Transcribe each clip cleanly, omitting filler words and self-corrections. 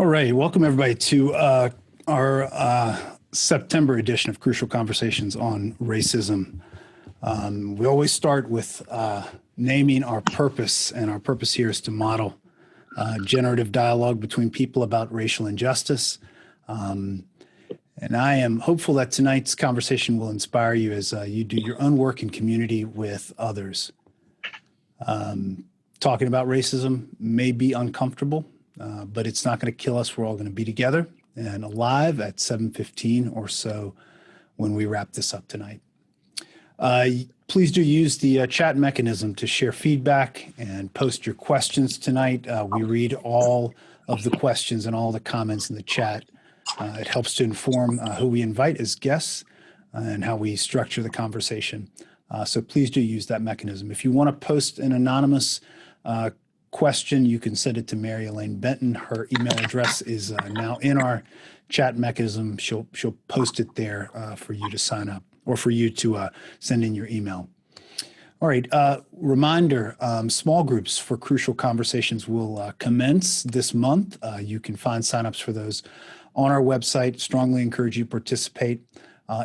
All right, welcome everybody to our September edition of Crucial Conversations on Racism. We always start with naming our purpose, and our purpose here is to model generative dialogue between people about racial injustice. And I am hopeful that tonight's conversation will inspire you as you do your own work in community with others. Talking about racism may be uncomfortable, but it's not going to kill us. We're all going to be together and alive at 7:15 or so when we wrap this up tonight. Please do use the chat mechanism to share feedback and post your questions tonight. We read all of the questions and all the comments in the chat. It helps to inform who we invite as guests and how we structure the conversation. So please do use that mechanism. If you want to post an anonymous question, you can send it to Mary Elaine Benton. Her email address is now in our chat mechanism. She'll post it there for you to sign up or for you to send in your email. All right, reminder, small groups for Crucial Conversations will commence this month. You can find signups for those on our website. Strongly encourage you to participate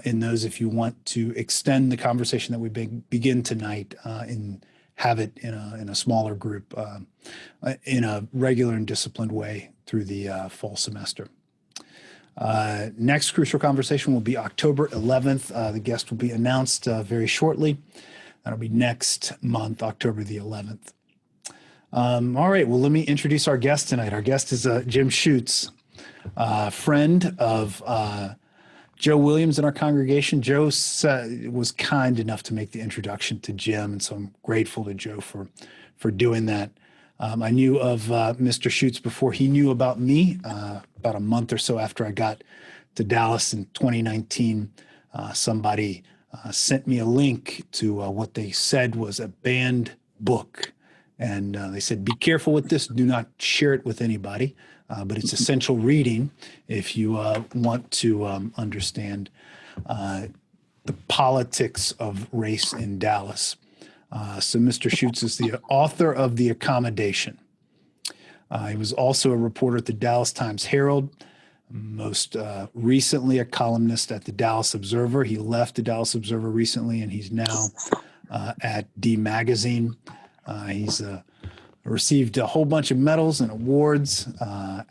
in those if you want to extend the conversation that we begin tonight and have it in a smaller group in a regular and disciplined way through the fall semester. Next Crucial Conversation will be October 11th. The guest will be announced very shortly. That'll be next month, October the 11th. All right, well, let me introduce our guest tonight. Our guest is Jim Schutze, friend of Joe Williams in our congregation. Joe was kind enough to make the introduction to Jim, and so I'm grateful to Joe for doing that. I knew of Mr. Schutze before he knew about me. About a month or so after I got to Dallas in 2019, somebody sent me a link to what they said was a banned book. And they said, be careful with this. Do not share it with anybody. But it's essential reading if you want to understand the politics of race in Dallas. So Mr. Schutze is the author of The Accommodation. He was also a reporter at the Dallas Times-Herald, most recently a columnist at the Dallas Observer. He left the Dallas Observer recently, and he's now at D Magazine. He's received a whole bunch of medals and awards,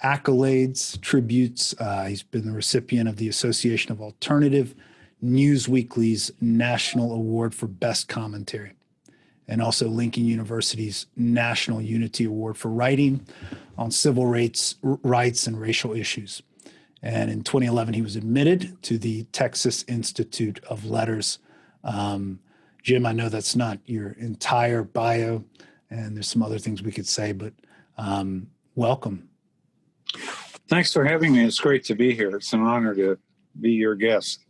accolades, tributes. He's been the recipient of the Association of Alternative News Weekly's National Award for Best Commentary, and also Lincoln University's National Unity Award for writing on civil rights and racial issues. And in 2011, he was admitted to the Texas Institute of Letters. Jim, I know that's not your entire bio, and there's some other things we could say, but welcome. Thanks for having me. It's great to be here. It's an honor to be your guest.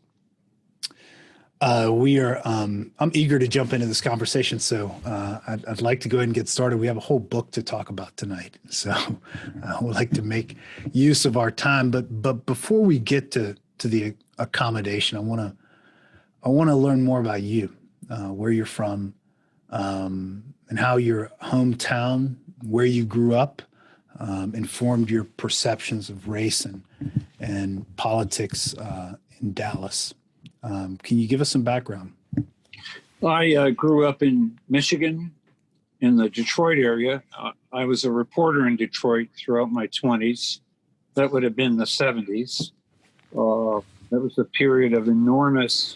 I'm eager to jump into this conversation, so I'd like to go ahead and get started. We have a whole book to talk about tonight, so we'd like to make use of our time. But before we get to the accommodation, I want to learn more about you, where you're from, and how your hometown, where you grew up, informed your perceptions of race and politics in Dallas. Can you give us some background? I grew up in Michigan, in the Detroit area. I was a reporter in Detroit throughout my 20s. That would have been the 70s. That was a period of enormous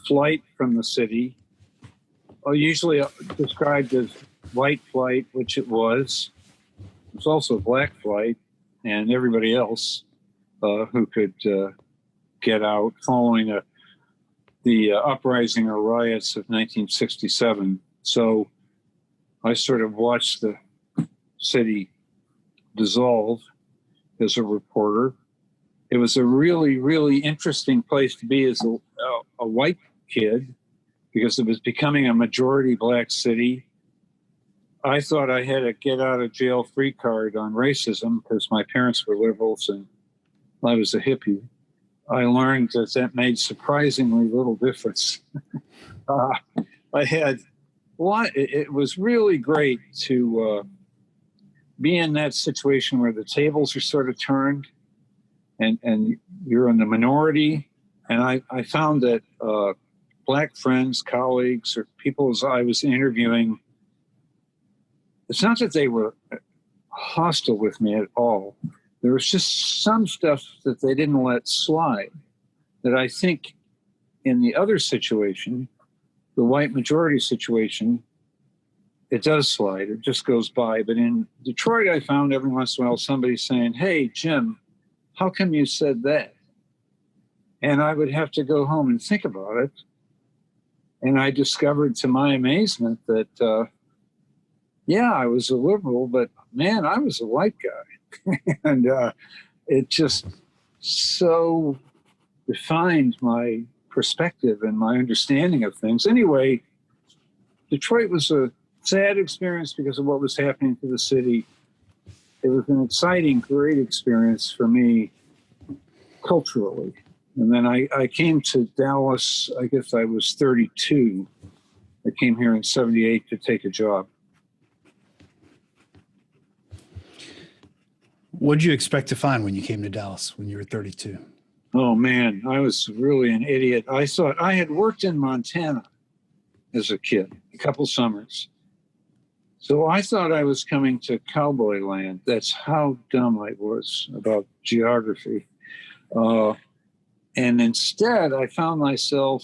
flight from the city, usually described as white flight, which it was. It was also black flight, and everybody else who could get out following the uprising or riots of 1967. So I sort of watched the city dissolve as a reporter. It was a really, really interesting place to be as a white kid, because it was becoming a majority black city. I thought I had a get out of jail free card on racism because my parents were liberals and I was a hippie. I learned that made surprisingly little difference. It was really great to be in that situation where the tables are sort of turned and you're in the minority. And I found that Black friends, colleagues, or people as I was interviewing, it's not that they were hostile with me at all. There was just some stuff that they didn't let slide that I think in the other situation, the white majority situation, it does slide. It just goes by. But in Detroit, I found every once in a while somebody saying, "Hey, Jim, how come you said that?" And I would have to go home and think about it. And I discovered to my amazement that, yeah, I was a liberal, but man, I was a white guy. And it just so defined my perspective and my understanding of things. Anyway, Detroit was a sad experience because of what was happening to the city. It was an exciting, great experience for me culturally. And then I came to Dallas, I guess I was 32. I came here in 78 to take a job. What did you expect to find when you came to Dallas when you were 32? Oh, man, I was really an idiot. I thought I had worked in Montana as a kid, a couple summers. So I thought I was coming to cowboy land. That's how dumb I was about geography. And instead, I found myself,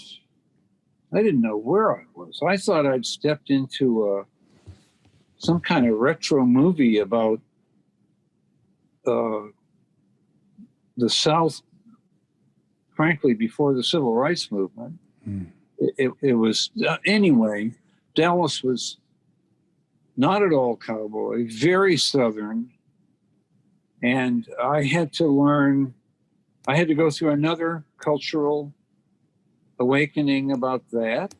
I didn't know where I was. I thought I'd stepped into some kind of retro movie about the South, frankly, before the Civil Rights Movement. It was, anyway, Dallas was not at all cowboy, very Southern. And I had to learn, I had to go through another cultural awakening about that,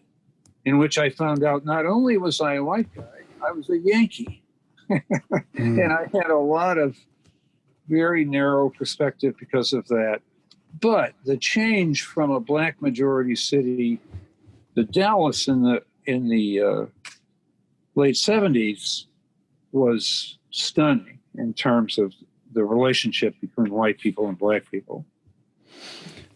in which I found out not only was I a white guy, I was a Yankee. And I had a lot of very narrow perspective because of that. But the change from a Black majority city to Dallas in the late 70s was stunning in terms of the relationship between white people and Black people.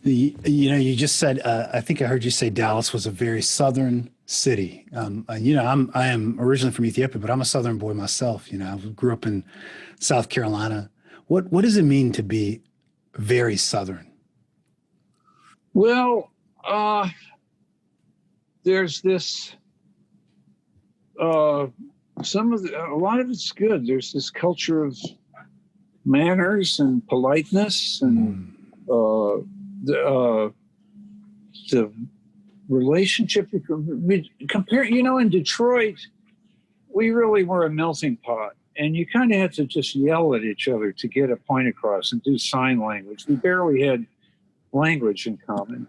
You just said, I think I heard you say Dallas was a very Southern city. I am originally from Ethiopia, but I'm a Southern boy myself. I grew up in South Carolina. What does it mean to be very Southern? Well, there's this, a lot of it's good. There's this culture of manners and politeness and the relationship. Compare, in Detroit, we really were a melting pot. And you kind of had to just yell at each other to get a point across and do sign language. We barely had language in common.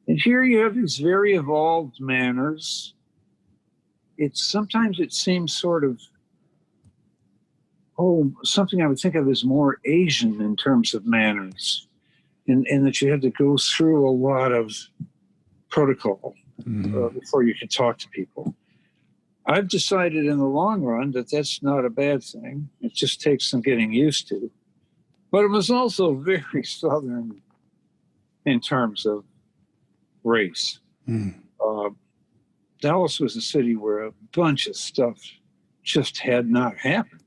And here you have these very evolved manners. Sometimes it seems sort of, something I would think of as more Asian in terms of manners, and that you had to go through a lot of protocol before you could talk to people. I've decided in the long run that that's not a bad thing. It just takes some getting used to. But it was also very Southern in terms of race. Dallas was a city where a bunch of stuff just had not happened,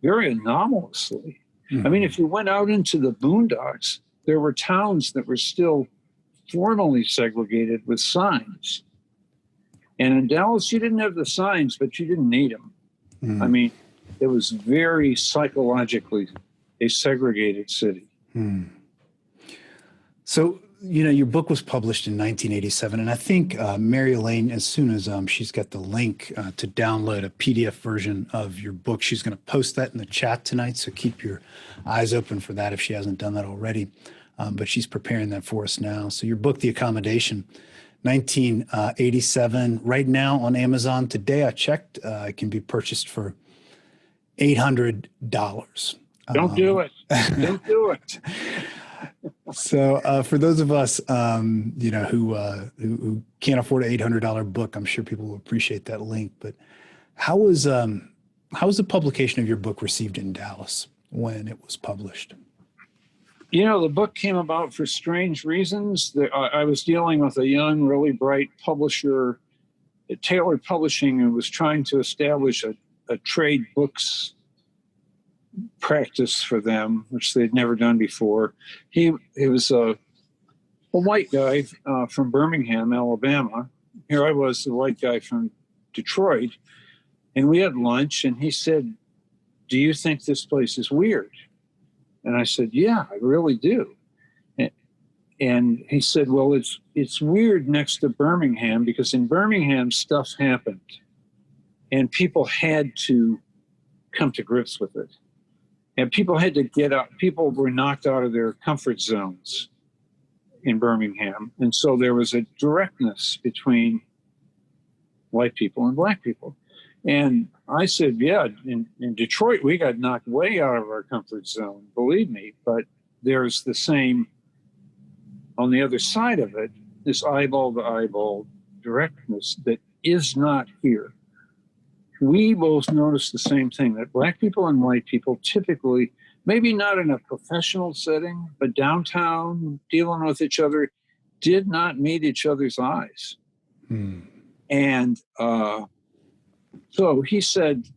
very anomalously. I mean, if you went out into the boondocks, there were towns that were still formally segregated with signs. And in Dallas, you didn't have the signs, but you didn't need them. I mean, it was very psychologically a segregated city. So, your book was published in 1987, and I think Mary Elaine, as soon as she's got the link to download a PDF version of your book, she's going to post that in the chat tonight, so keep your eyes open for that if she hasn't done that already. But she's preparing that for us now. So your book, The Accommodation, 1987, right now on Amazon. Today I checked, it can be purchased for $800. Don't do it. Don't do it. So for those of us, who can't afford an $800 book, I'm sure people will appreciate that link. But how was How was the publication of your book received in Dallas when it was published? You know, the book came about for strange reasons. I was dealing with a young, really bright publisher at Taylor Publishing, who was trying to establish a trade books practice for them, which they'd never done before. He was a white guy from Birmingham, Alabama. Here I was, the white guy from Detroit. And we had lunch, and he said, "Do you think this place is weird?" And I said, "Yeah, I really do." And he said, "Well, it's weird next to Birmingham, because in Birmingham stuff happened and people had to come to grips with it. And people had to get out. People were knocked out of their comfort zones in Birmingham. And so there was a directness between white people and black people." And I said, "Yeah, in Detroit, we got knocked way out of our comfort zone, believe me. But there's the same, on the other side of it, this eyeball to eyeball directness that is not here." We both noticed the same thing, that black people and white people typically, maybe not in a professional setting, but downtown, dealing with each other, did not meet each other's eyes. And so he said,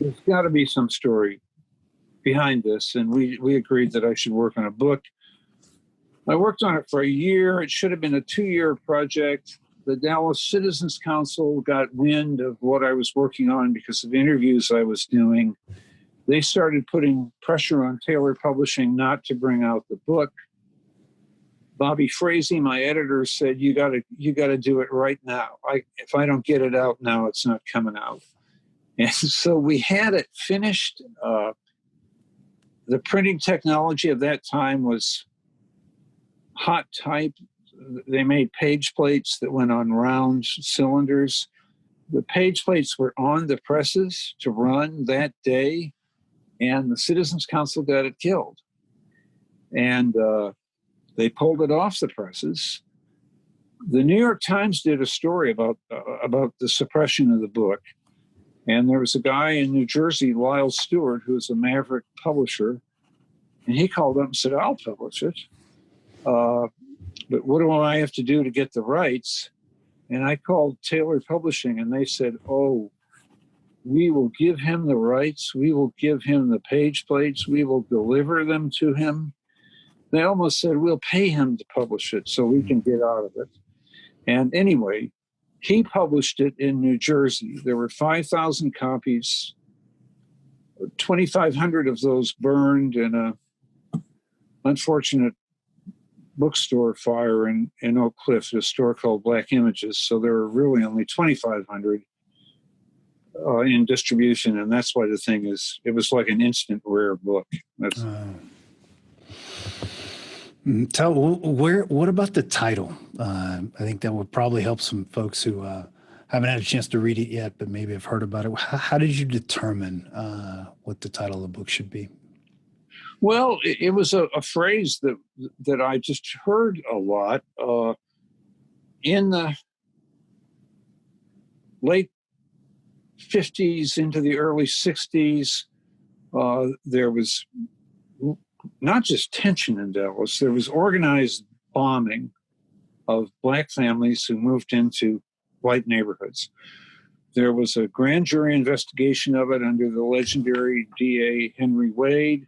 "There's got to be some story behind this." And we agreed that I should work on a book. I worked on it for a year. It should have been a 2-year project. The Dallas Citizens Council got wind of what I was working on because of interviews I was doing. They started putting pressure on Taylor Publishing not to bring out the book. Bobby Frazee, my editor, said, you got to do it right now. If I don't get it out now, it's not coming out." And so we had it finished. The printing technology of that time was hot type. They made page plates that went on round cylinders. The page plates were on the presses to run that day, and the Citizens Council got it killed. And they pulled it off the presses. The New York Times did a story about the suppression of the book. And there was a guy in New Jersey, Lyle Stewart, who was a maverick publisher. And he called up and said, "I'll publish it. But what do I have to do to get the rights?" And I called Taylor Publishing, and they said, "Oh, we will give him the rights. We will give him the page plates. We will deliver them to him." They almost said, "We'll pay him to publish it so we can get out of it." And anyway, he published it in New Jersey. There were 5,000 copies. 2,500 of those burned in a unfortunate bookstore fire in Oak Cliff, a store called Black Images. So there were really only 2,500 in distribution, and that's why the thing is, it was like an instant rare book. That's What about the title? I think that would probably help some folks who haven't had a chance to read it yet, but maybe have heard about it. How did you determine what the title of the book should be? Well, it was a phrase that I just heard a lot in the late 50s into the early 60s. There was not just tension in Dallas, there was organized bombing of black families who moved into white neighborhoods. There was a grand jury investigation of it under the legendary DA Henry Wade,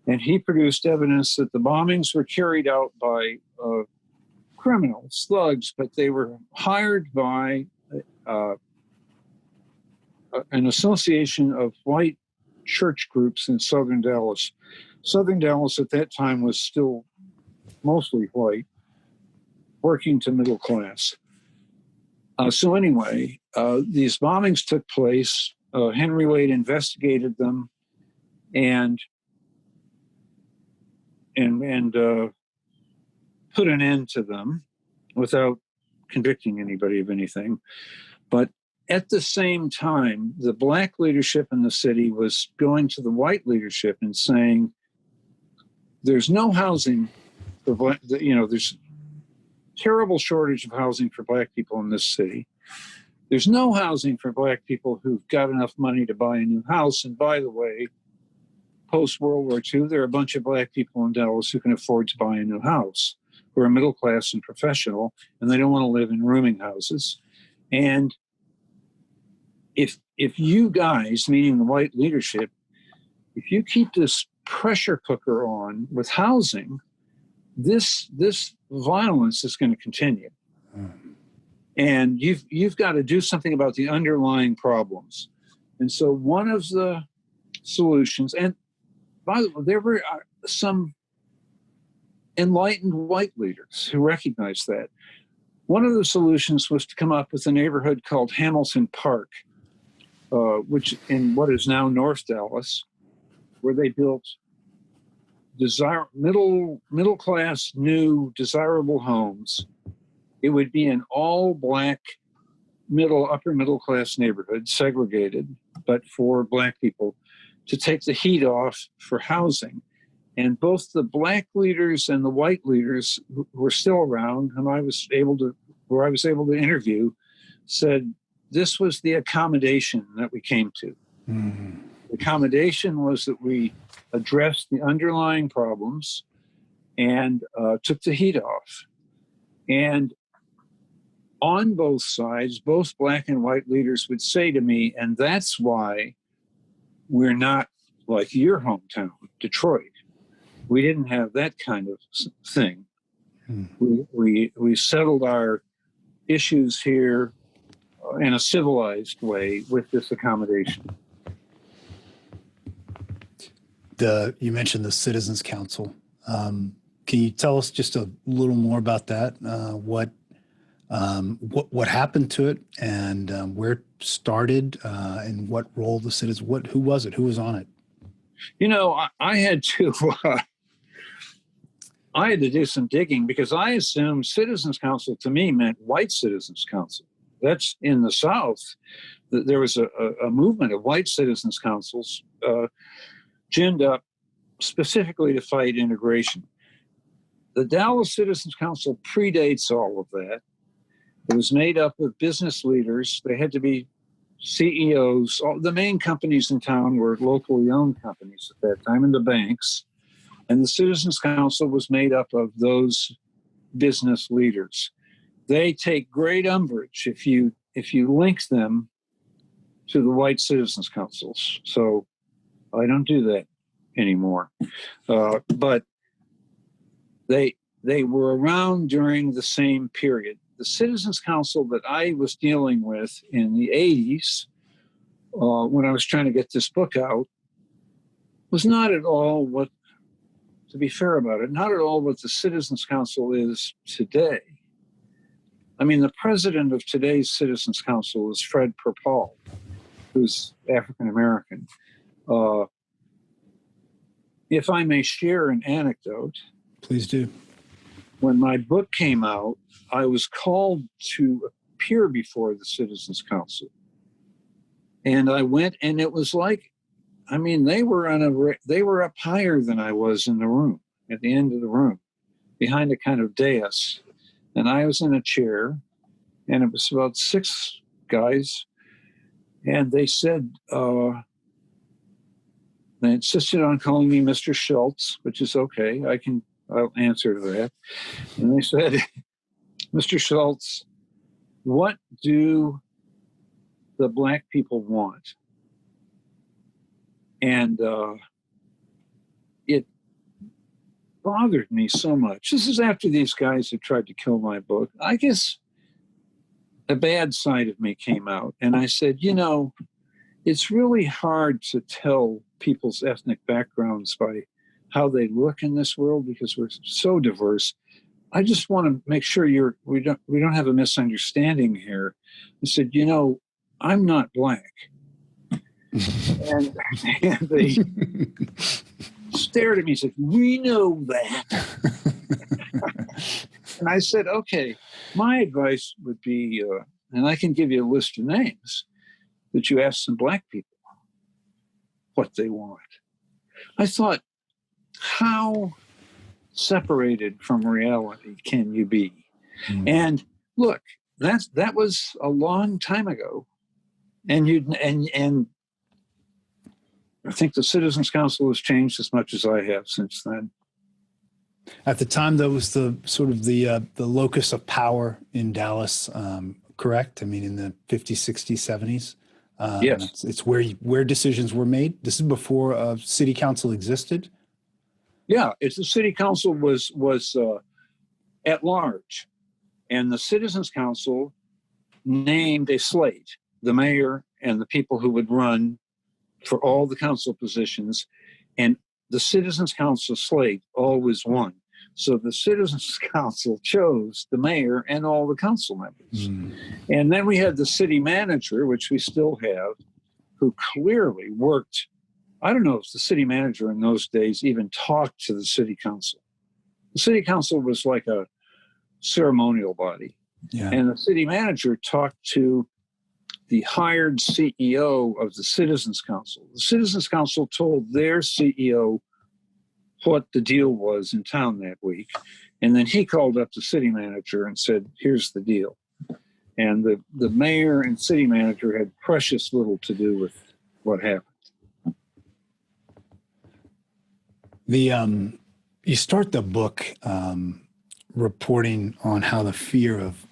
and he produced evidence that the bombings were carried out by criminals, thugs, but they were hired by an association of white church groups in southern Dallas. Southern Dallas at that time was still mostly white, working to middle class. So anyway, these bombings took place. Henry Wade investigated them and put an end to them without convicting anybody of anything. But at the same time, the black leadership in the city was going to the white leadership and saying, there's no housing for black, there's terrible shortage of housing for black people in this city. There's no housing for Black people who've got enough money to buy a new house. And by the way, post-World War II, there are a bunch of Black people in Dallas who can afford to buy a new house, who are middle class and professional, and they don't want to live in rooming houses. And if you guys, meaning the white leadership, if you keep this pressure cooker on with housing, this violence is going to continue. And you've got to do something about the underlying problems. And so one of the solutions, and by the way, there were some enlightened white leaders who recognized that. One of the solutions was to come up with a neighborhood called Hamilton Park, which in what is now North Dallas, where they built middle class, new, desirable homes. It would be an all Black upper middle class neighborhood, segregated, but for Black people, to take the heat off for housing. And both the Black leaders and the white leaders who were still around, who I was able to interview, said this was the accommodation that we came to. Mm-hmm. The accommodation was that we addressed the underlying problems and took the heat off. And on both sides, both Black and white leaders would say to me, and that's why we're not like your hometown, Detroit. We didn't have that kind of thing. We settled our issues here in a civilized way with this accommodation. You mentioned the Citizens Council. Can you tell us just a little more about that? What happened to it, and where it started, and what role the citizens? Who was it? Who was on it? You know, I had to do some digging, because I assumed Citizens Council to me meant white Citizens Council. That's in the South. There was a movement of white Citizens Councils ginned up specifically to fight integration. The Dallas Citizens Council predates all of that. It was made up of business leaders. They had to be CEOs. All the main companies in town were locally owned companies at that time, and the banks. And the Citizens Council was made up of those business leaders. They take great umbrage if you link them to the white Citizens Councils. So I don't do that anymore. But they were around during the same period. The Citizens Council that I was dealing with in the 80s, when I was trying to get this book out, was not at all what, to be fair about it, not at all what the Citizens Council is today. I mean, the president of today's Citizens Council is Fred Perpall, who's African American. If I may share an anecdote. Please do. When my book came out, I was called to appear before the Citizens Council. And I went, and it was like, I mean, they were up higher than I was in the room, at the end of the room, behind a kind of dais. And I was in a chair, and it was about 6 guys. And they said, they insisted on calling me Mr. Schutze, which is okay. I'll answer to that. And they said, Mr. Schutze, what do the Black people want? And it bothered me so much. This is after these guys had tried to kill my book. I guess a bad side of me came out. And I said, you know, it's really hard to tell people's ethnic backgrounds by how they look in this world, because we're so diverse. I just want to make sure we don't have a misunderstanding here. I said, you know, I'm not Black. and they stared at me and said, we know that. And I said, okay, my advice would be, and I can give you a list of names, that you ask some Black people what they want. I thought, how separated from reality can you be? Mm. And look, that was a long time ago, and I think the Citizens Council has changed as much as I have since then. At the time, that was the sort of the locus of power in Dallas, correct? I mean, in the 50s, 60s, 70s. Yes. It's where decisions were made. This is before city council existed. Yeah, it's the city council was at large, and the Citizens Council named a slate, the mayor and the people who would run for all the council positions, and the Citizens Council slate always won. So the Citizens Council chose the mayor and all the council members. And then we had the city manager, which we still have, who clearly worked. I don't know if the city manager in those days even talked to the city council. The city council was like a ceremonial body. Yeah. And the city manager talked to the hired CEO of the Citizens Council. The Citizens Council told their CEO what the deal was in town that week. And then he called up the city manager and said, here's the deal. And the mayor and city manager had precious little to do with what happened. You start the book reporting on how the fear of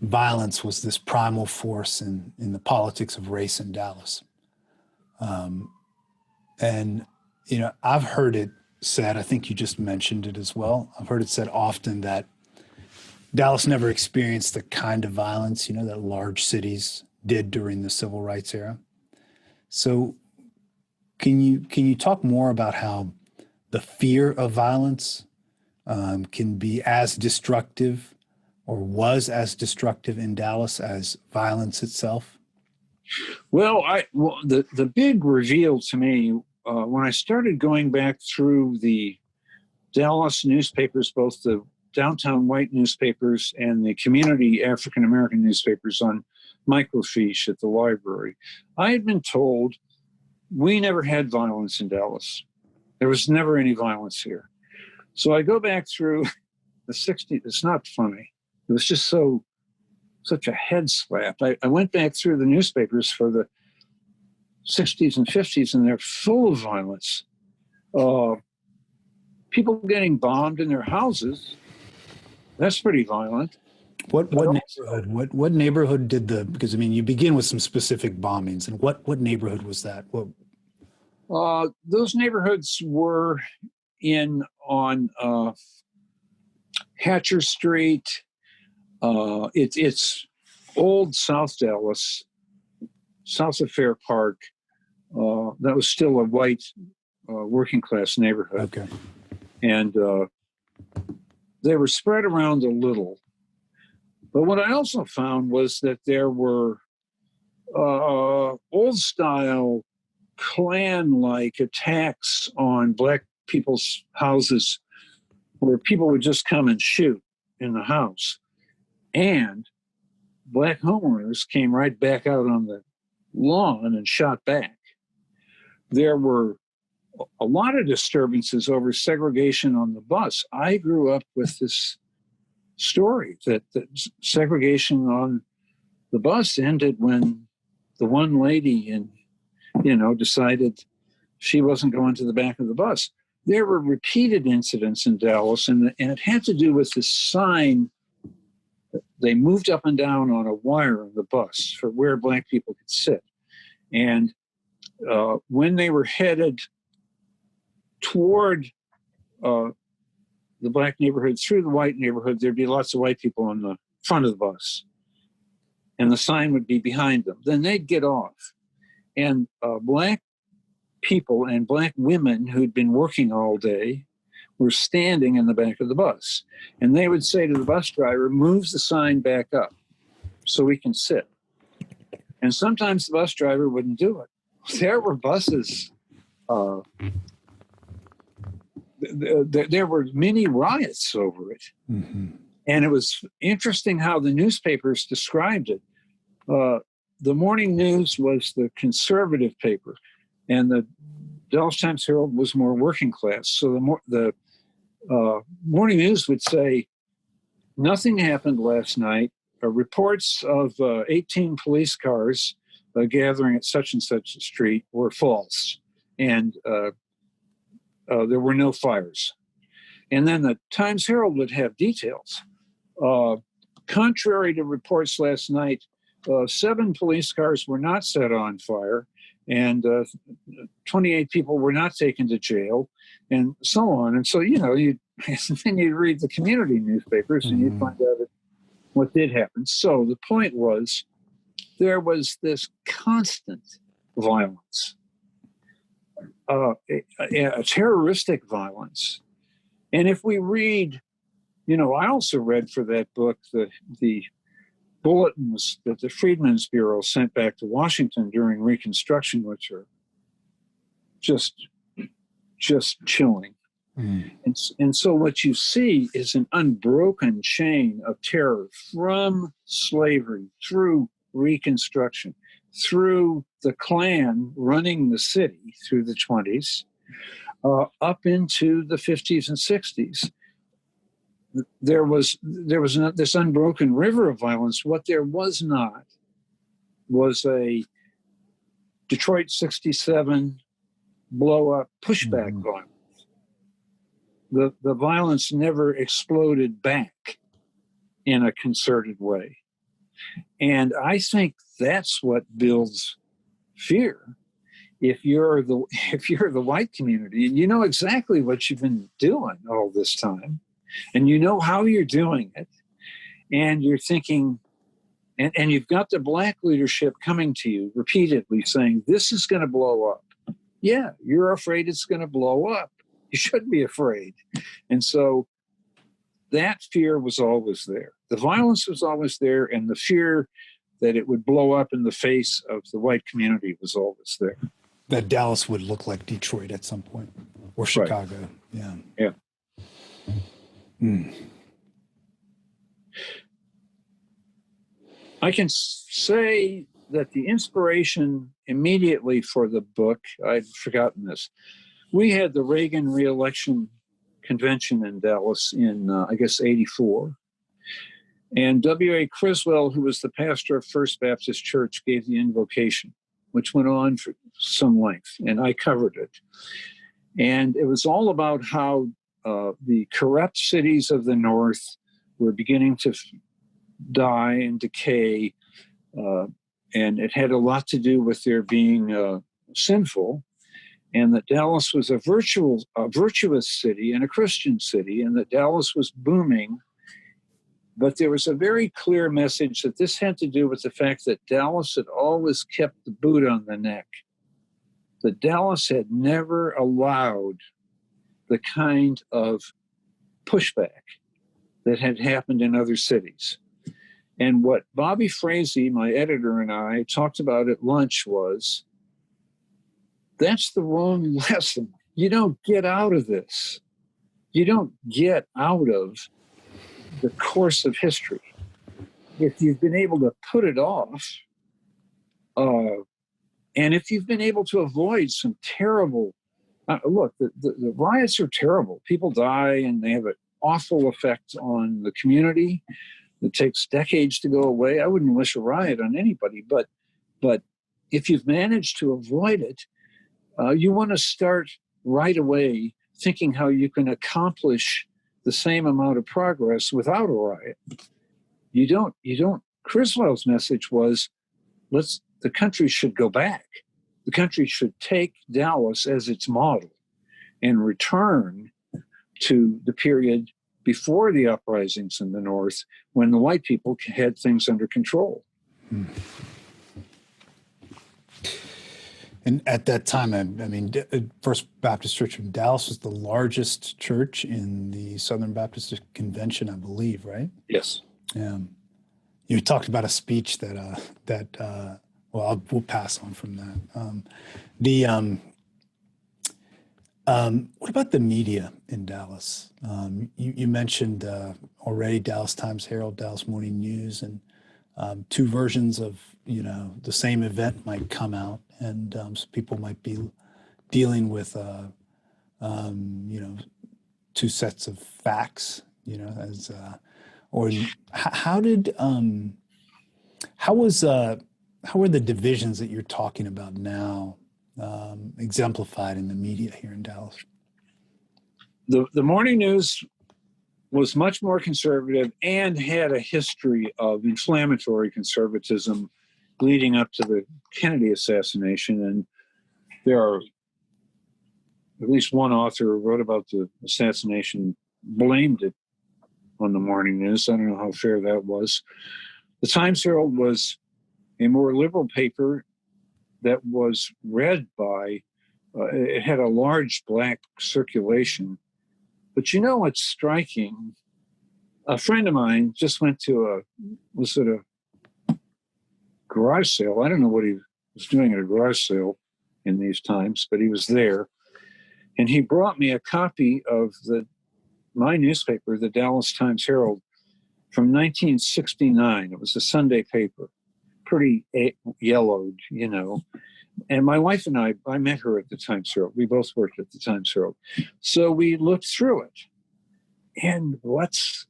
violence was this primal force in the politics of race in Dallas. And, I've heard it said, I think you just mentioned it as well. I've heard it said often that Dallas never experienced the kind of violence, that large cities did during the civil rights era. So can you talk more about how the fear of violence can be as destructive or was as destructive in Dallas as violence itself? Well, the big reveal to me when I started going back through the Dallas newspapers, both the downtown white newspapers and the community African-American newspapers on microfiche at the library, I had been told we never had violence in Dallas. There was never any violence here. So I go back through the 60s. It's not funny. It was just such a head slap. I went back through the newspapers for the 60s and 50s, and they're full of violence. People getting bombed in their houses. That's pretty violent. What neighborhood? What neighborhood did because you begin with some specific bombings, and what neighborhood was that? Those neighborhoods were on Hatcher Street. It's old South Dallas, south of Fair Park. That was still a white working class neighborhood. Okay. And they were spread around a little. But what I also found was that there were old style Klan-like attacks on Black people's houses where people would just come and shoot in the house. And Black homeowners came right back out on the lawn and shot back. There were a lot of disturbances over segregation on the bus. I grew up with this story that segregation on the bus ended when the one lady decided she wasn't going to the back of the bus. There were repeated incidents in Dallas, and it had to do with this sign. They moved up and down on a wire on the bus for where Black people could sit. And when they were headed toward the Black neighborhood through the white neighborhood, there'd be lots of white people on the front of the bus. And the sign would be behind them. Then they'd get off. And Black people and Black women who'd been working all day were standing in the back of the bus. And they would say to the bus driver, move the sign back up so we can sit. And sometimes the bus driver wouldn't do it. There were buses. There were many riots over it. Mm-hmm. And it was interesting how the newspapers described it. The Morning News was the conservative paper, and the Dallas Times Herald was more working class. So the Morning News would say, nothing happened last night. reports of 18 police cars gathering at such and such a street were false, and there were no fires. And then the Times Herald would have details. Contrary to reports last night, 7 police cars were not set on fire, and 28 people were not taken to jail, and so on. And so, then you read the community newspapers and you find out what did happen. So the point was, there was this constant violence, a terroristic violence. And if we read, I also read for that book the bulletins that the Freedmen's Bureau sent back to Washington during Reconstruction, which are just chilling. And so what you see is an unbroken chain of terror from slavery through Reconstruction, through the Klan running the city through the 20s, up into the 50s and 60s. There was not this unbroken river of violence. What there was not was a Detroit 67 blow-up pushback violence. The violence never exploded back in a concerted way. And I think that's what builds fear. If you're the white community and you know exactly what you've been doing all this time, and you know how you're doing it, and you're thinking, and you've got the black leadership coming to you repeatedly saying, this is going to blow up. Yeah, you're afraid it's going to blow up. You shouldn't be afraid. And so that fear was always there. The violence was always there, and the fear that it would blow up in the face of the white community was always there. That Dallas would look like Detroit at some point, or Chicago. Right. Yeah. Yeah. I can say that the inspiration immediately for the book, I'd forgotten this. We had the Reagan re-election convention in Dallas in, I guess, 84. And W.A. Criswell, who was the pastor of First Baptist Church, gave the invocation, which went on for some length, and I covered it. And it was all about how the corrupt cities of the North were beginning to die and decay, and it had a lot to do with their being sinful, and that Dallas was a virtuous city and a Christian city, and that Dallas was booming. But there was a very clear message that this had to do with the fact that Dallas had always kept the boot on the neck, that Dallas had never allowed the kind of pushback that had happened in other cities. And what Bobby Frazee, my editor, and I talked about at lunch was, that's the wrong lesson. You don't get out of this. You don't get out of the course of history. If you've been able to put it off, and if you've been able to avoid some terrible, look, the riots are terrible. People die and they have an awful effect on the community. It takes decades to go away. I wouldn't wish a riot on anybody, but if you've managed to avoid it, you want to start right away thinking how you can accomplish the same amount of progress without a riot. You don't. Criswell's message was, the country should go back. The country should take Dallas as its model and return to the period before the uprisings in the North, when the white people had things under control. And at that time, I mean, First Baptist Church in Dallas was the largest church in the Southern Baptist Convention, I believe, right? Yes. You talked about a speech that we'll pass on from that. What about the media in Dallas? You mentioned already Dallas Times-Herald, Dallas Morning News, and two versions of the same event might come out, and so people might be dealing with two sets of facts, as or how did how were the divisions that you're talking about now exemplified in the media here in Dallas? The morning news was much more conservative and had a history of inflammatory conservatism leading up to the Kennedy assassination. And there are at least one author who wrote about the assassination, blamed it on the morning news. I don't know how fair that was. The Times-Herald was a more liberal paper that was read by, it had a large black circulation. But you know what's striking? A friend of mine just went to was at a garage sale. I don't know what he was doing at a garage sale in these times, but he was there. And he brought me a copy of my newspaper, the Dallas Times-Herald, from 1969. It was a Sunday paper, pretty yellowed, you know. And my wife and I met her at the Times-Herald. We both worked at the Times-Herald. So we looked through it. And what's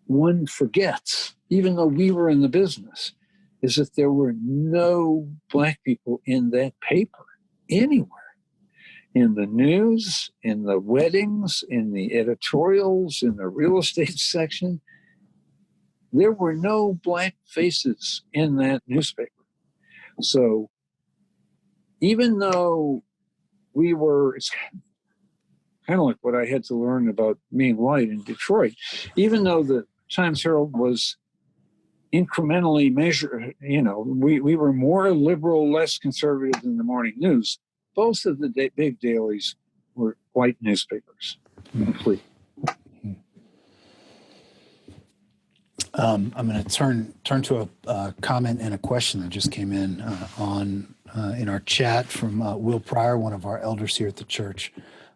one forgets, even though we were in the business, is that there were no black people in that paper anywhere. In the news, in the weddings, in the editorials, in the real estate section, there were no black faces in that newspaper. So even though it's kind of like what I had to learn about being white in Detroit, even though the Times-Herald was incrementally measured, you know, we were more liberal, less conservative than the morning news. Both of the big dailies were white newspapers, complete. I'm going to turn to a comment and a question that just came in in our chat from Will Pryor, one of our elders here at the church.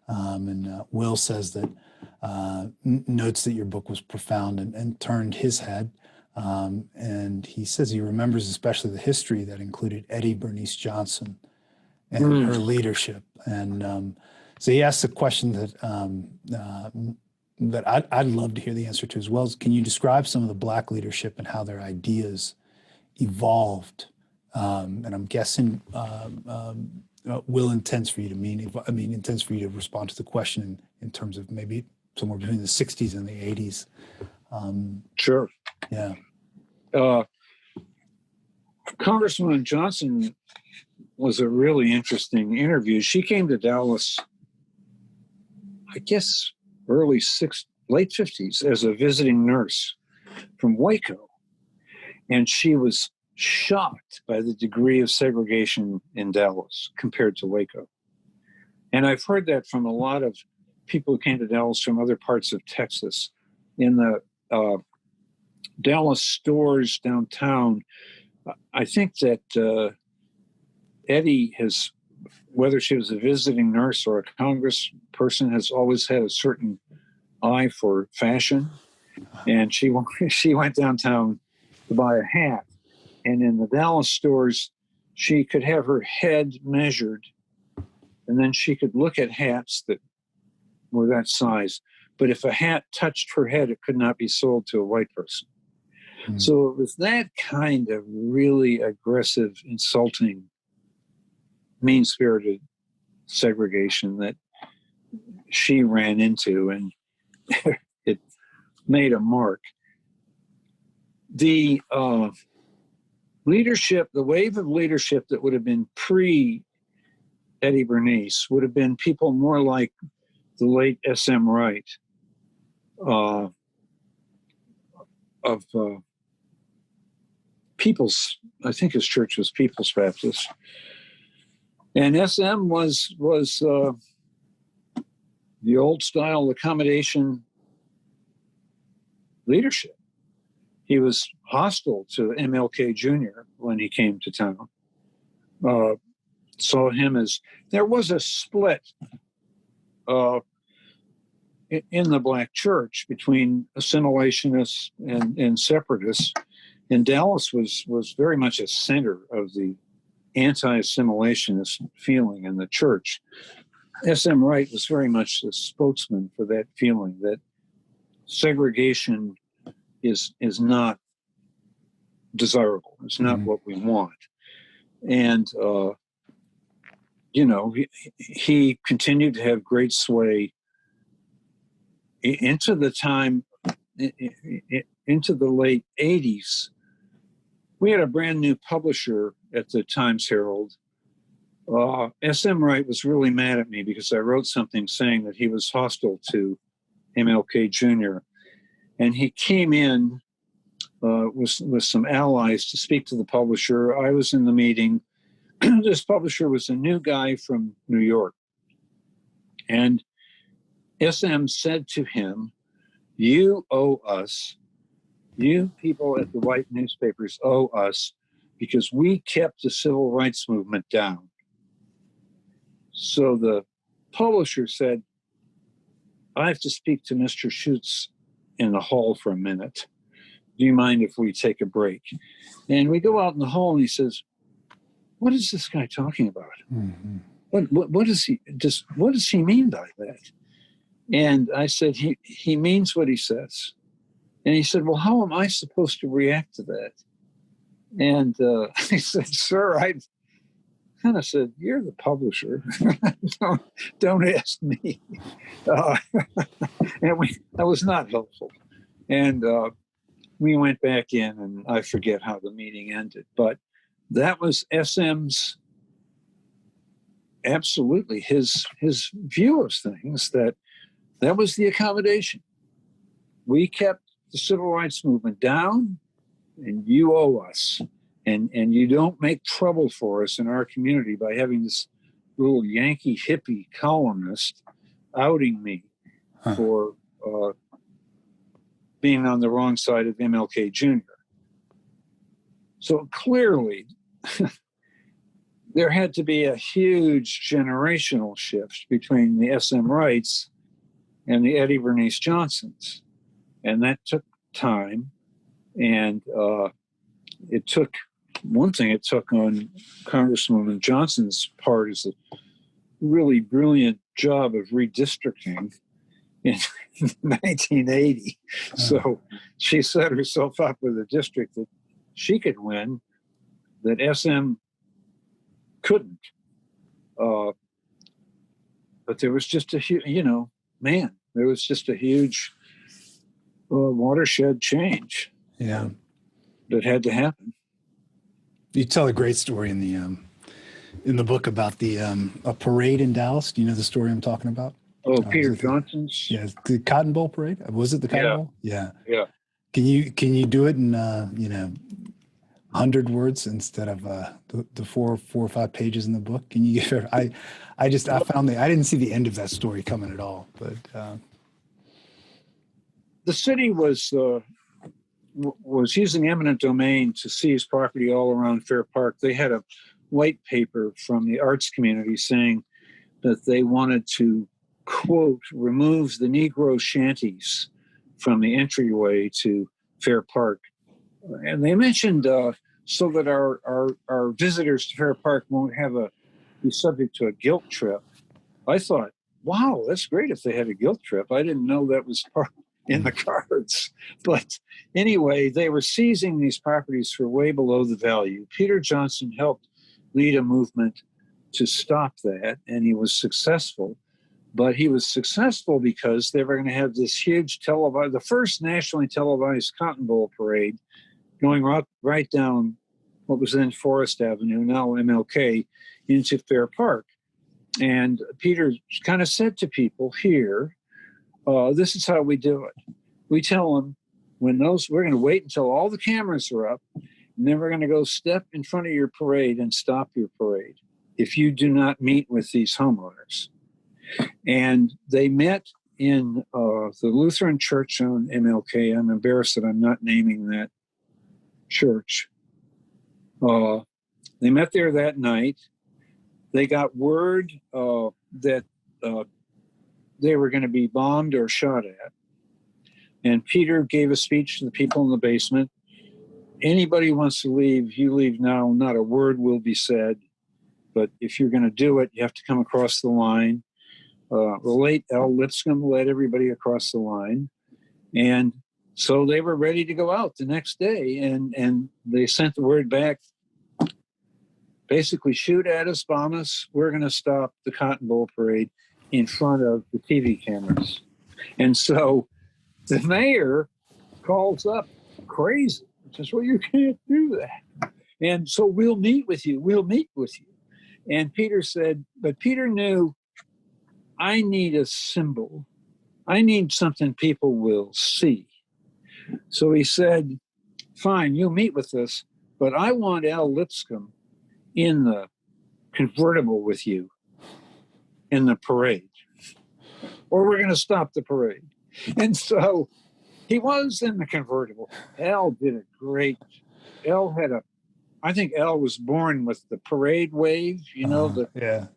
And Will says that notes that your book was profound and turned his head. And he says he remembers especially the history that included Eddie Bernice Johnson and her leadership. And so he asked a question that I'd love to hear the answer to as well. Can you describe some of the black leadership and how their ideas evolved? And I'm guessing Will intends for you to respond to the question in terms of maybe somewhere between the 60s and the 80s. Sure. Yeah. Congresswoman Johnson was a really interesting interview. She came to Dallas, I guess, late 50s as a visiting nurse from Waco. And she was shocked by the degree of segregation in Dallas compared to Waco. And I've heard that from a lot of people who came to Dallas from other parts of Texas. In the Dallas stores downtown, I think that Eddie has, whether she was a visiting nurse or a congressperson, has always had a certain eye for fashion. And she went downtown to buy a hat. And in the Dallas stores, she could have her head measured, and then she could look at hats that were that size. But if a hat touched her head, it could not be sold to a white person. Mm. So it was that kind of really aggressive, insulting, mean-spirited segregation that she ran into, and it made a mark. The leadership, the wave of leadership that would have been pre-Eddie Bernice would have been people more like the late S.M. Wright of People's, I think his church was People's Baptist. And S.M. was the old style accommodation leadership. He was hostile to MLK Jr. when he came to town. Saw him as, there was a split in the black church between assimilationists and separatists. And Dallas was very much a center of the anti-assimilationist feeling in the church. S.M. Wright was very much the spokesman for that feeling that segregation is not desirable. It's not what we want. And, he continued to have great sway into the time, into the late 80s. We had a brand new publisher at the Times Herald. S.M. Wright was really mad at me because I wrote something saying that he was hostile to MLK Jr. And he came in with some allies to speak to the publisher. I was in the meeting. This publisher was a new guy from New York. And SM said to him, "You owe us, you people at the white newspapers owe us because we kept the civil rights movement down." So the publisher said, "I have to speak to Mr. Schutze in the hall for a minute. Do you mind if we take a break?" And we go out in the hall and he says, "What is this guy talking about? Mm-hmm. What does he mean by that?" And I said, he means what he says. And he said, "Well, how am I supposed to react to that?" And I said, "Sir," I kind of said, "You're the publisher. don't ask me." And that was not helpful. And we went back in, and I forget how the meeting ended. But that was SM's, absolutely his view of things, that was the accommodation. We kept the civil rights movement down, and you owe us. And you don't make trouble for us in our community by having this little Yankee hippie columnist outing me for being on the wrong side of MLK Jr. So clearly, there had to be a huge generational shift between the SM Wrights and the Eddie Bernice Johnsons. And that took time. And it took on Congresswoman Johnson's part is a really brilliant job of redistricting in 1980. So she set herself up with a district that she could win, that SM couldn't. But there was just a huge, there was just a huge watershed change. Yeah. That had to happen. You tell a great story in the book about a parade in Dallas. Do you know the story I'm talking about? Oh, Peter Johnson's. Yeah, the Cotton Bowl parade. Was it the Cotton Bowl? Yeah. Yeah. Can you do it in 100 words instead of the four or five pages in the book? Can you give her? I found I didn't see the end of that story coming at all. But the city was using eminent domain to seize property all around Fair Park. They had a white paper from the arts community saying that they wanted to, quote, remove the Negro shanties from the entryway to Fair Park. And they mentioned so that our visitors to Fair Park won't be subject to a guilt trip. I thought, wow, that's great if they had a guilt trip. I didn't know that was part in the cards. But anyway, they were seizing these properties for way below the value. Peter Johnson helped lead a movement to stop that, and he was successful. But he was successful because they were going to have this huge the first nationally televised Cotton Bowl parade going right down what was then Forest Avenue, now MLK, into Fair Park. And Peter kind of said to people here, this is how we do it. We tell them we're going to wait until all the cameras are up, and then we're going to go step in front of your parade and stop your parade if you do not meet with these homeowners. And they met in the Lutheran Church on MLK. I'm embarrassed that I'm not naming that church. They met there that night. They got word that they were going to be bombed or shot at. And Peter gave a speech to the people in the basement. Anybody wants to leave, you leave now. Not a word will be said. But if you're going to do it, you have to come across the line. The late Al Lipscomb led everybody across the line. And So they were ready to go out the next day, and they sent the word back, basically, shoot at us, bomb us. We're going to stop the Cotton Bowl parade in front of the TV cameras. And so the mayor calls up crazy, says, well, you can't do that. And so we'll meet with you. We'll meet with you. And Peter said, but Peter knew, I need a symbol. I need something people will see. So he said, fine, you'll meet with us, but I want Al Lipscomb in the convertible with you in the parade, or we're going to stop the parade. And so he was in the convertible. Al did a great, I think Al was born with the parade wave, the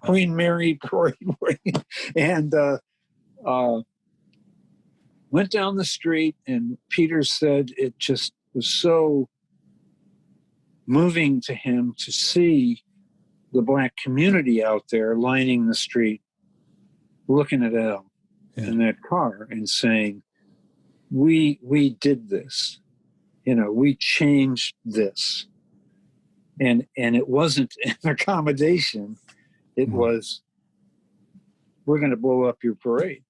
Queen Mary parade wave. And went down the street, and Peter said it just was so moving to him to see the Black community out there lining the street, looking at Al in that car and saying, we did this, we changed this. And it wasn't an accommodation. It was, we're going to blow up your parade.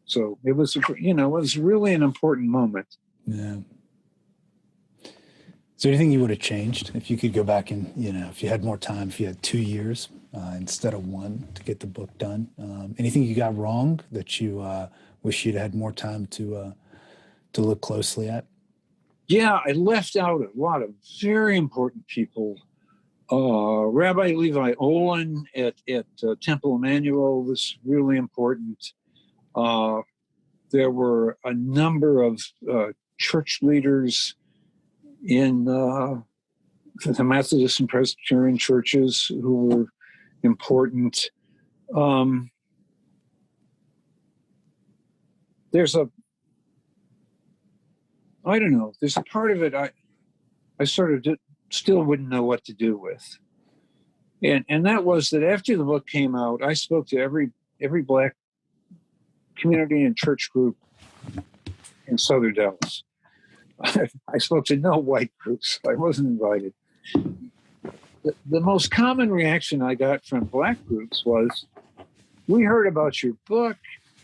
So it was, it was really an important moment. Yeah. Is there anything you would have changed if you could go back and, if you had more time, if you had 2 years instead of 1 to get the book done? Anything you got wrong that you wish you'd had more time to look closely at? Yeah, I left out a lot of very important people. Rabbi Levi Olin at Temple Emmanuel was really important. There were a number of church leaders in the Methodist and Presbyterian churches who were important. There's a part of it I sort of still wouldn't know what to do with. And that was that after the book came out, I spoke to every Black community and church group in Southern Dallas. I spoke to no white groups. I wasn't invited. The most common reaction I got from Black groups was, we heard about your book,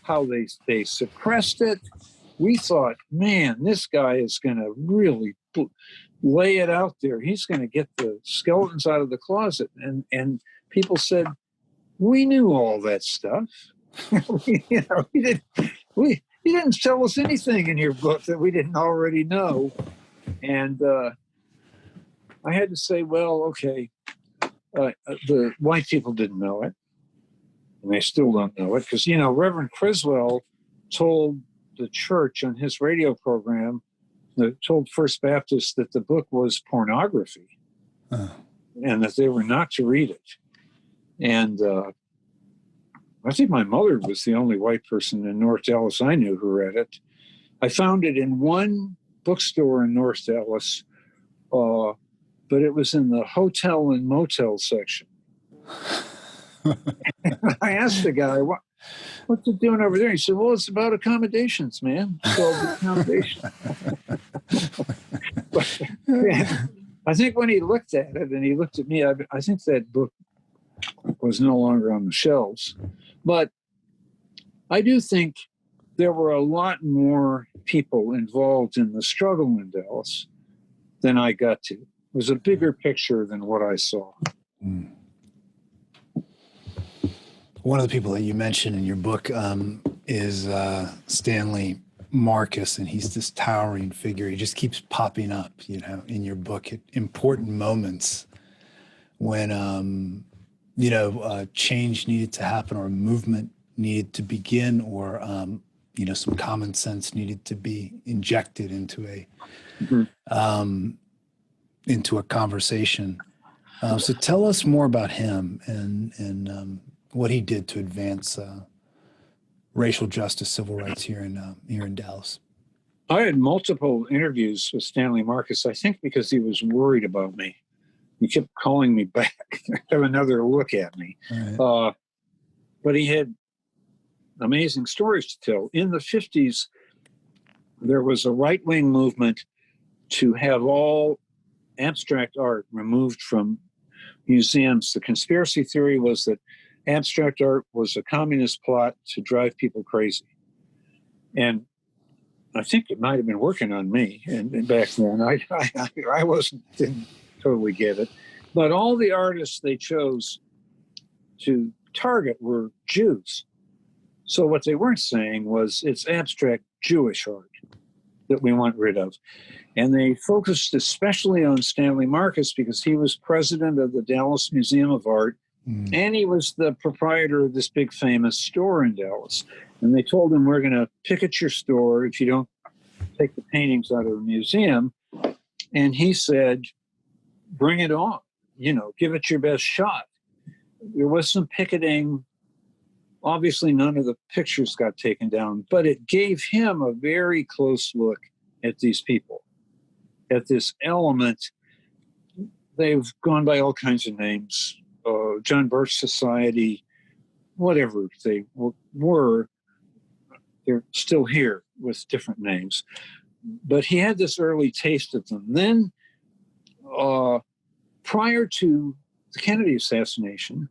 how they suppressed it. We thought, man, this guy is going to really lay it out there. He's going to get the skeletons out of the closet. And people said, we knew all that stuff. You didn't tell us anything in your book that we didn't already know. And I had to say, well, okay, the white people didn't know it. And they still don't know it. Because, Reverend Criswell told the church on his radio program, told First Baptist that the book was pornography and that they were not to read it. And I think my mother was the only white person in North Dallas I knew who read it. I found it in one bookstore in North Dallas, but it was in the hotel and motel section. I asked the guy, what's it doing over there? He said, well, it's about accommodations, man. It's called accommodation. I think when he looked at it and he looked at me, I think that book was no longer on the shelves. But I do think there were a lot more people involved in the struggle in Dallas than I got to. It was a bigger picture than what I saw. Mm. One of the people that you mentioned in your book is Stanley Marcus, and he's this towering figure. He just keeps popping up, in your book at important moments when, change needed to happen or a movement needed to begin or, some common sense needed to be injected into a conversation. So tell us more about him and what he did to advance racial justice, civil rights here in Dallas. I had multiple interviews with Stanley Marcus, I think because he was worried about me. He kept calling me back to have another look at me. Right. But he had amazing stories to tell. In the 50s, there was a right-wing movement to have all abstract art removed from museums. The conspiracy theory was that abstract art was a communist plot to drive people crazy. And I think it might have been working on me. And back then, I didn't totally get it. But all the artists they chose to target were Jews. So what they weren't saying was it's abstract Jewish art that we want rid of. And they focused especially on Stanley Marcus because he was president of the Dallas Museum of Art, and he was the proprietor of this big famous store in Dallas. And they told him, we're going to picket your store if you don't take the paintings out of the museum. And he said, bring it on, give it your best shot. There was some picketing. Obviously, none of the pictures got taken down, but it gave him a very close look at these people, at this element. They've gone by all kinds of names, John Birch Society, whatever they were, they're still here with different names. But he had this early taste of them. Then, prior to the Kennedy assassination,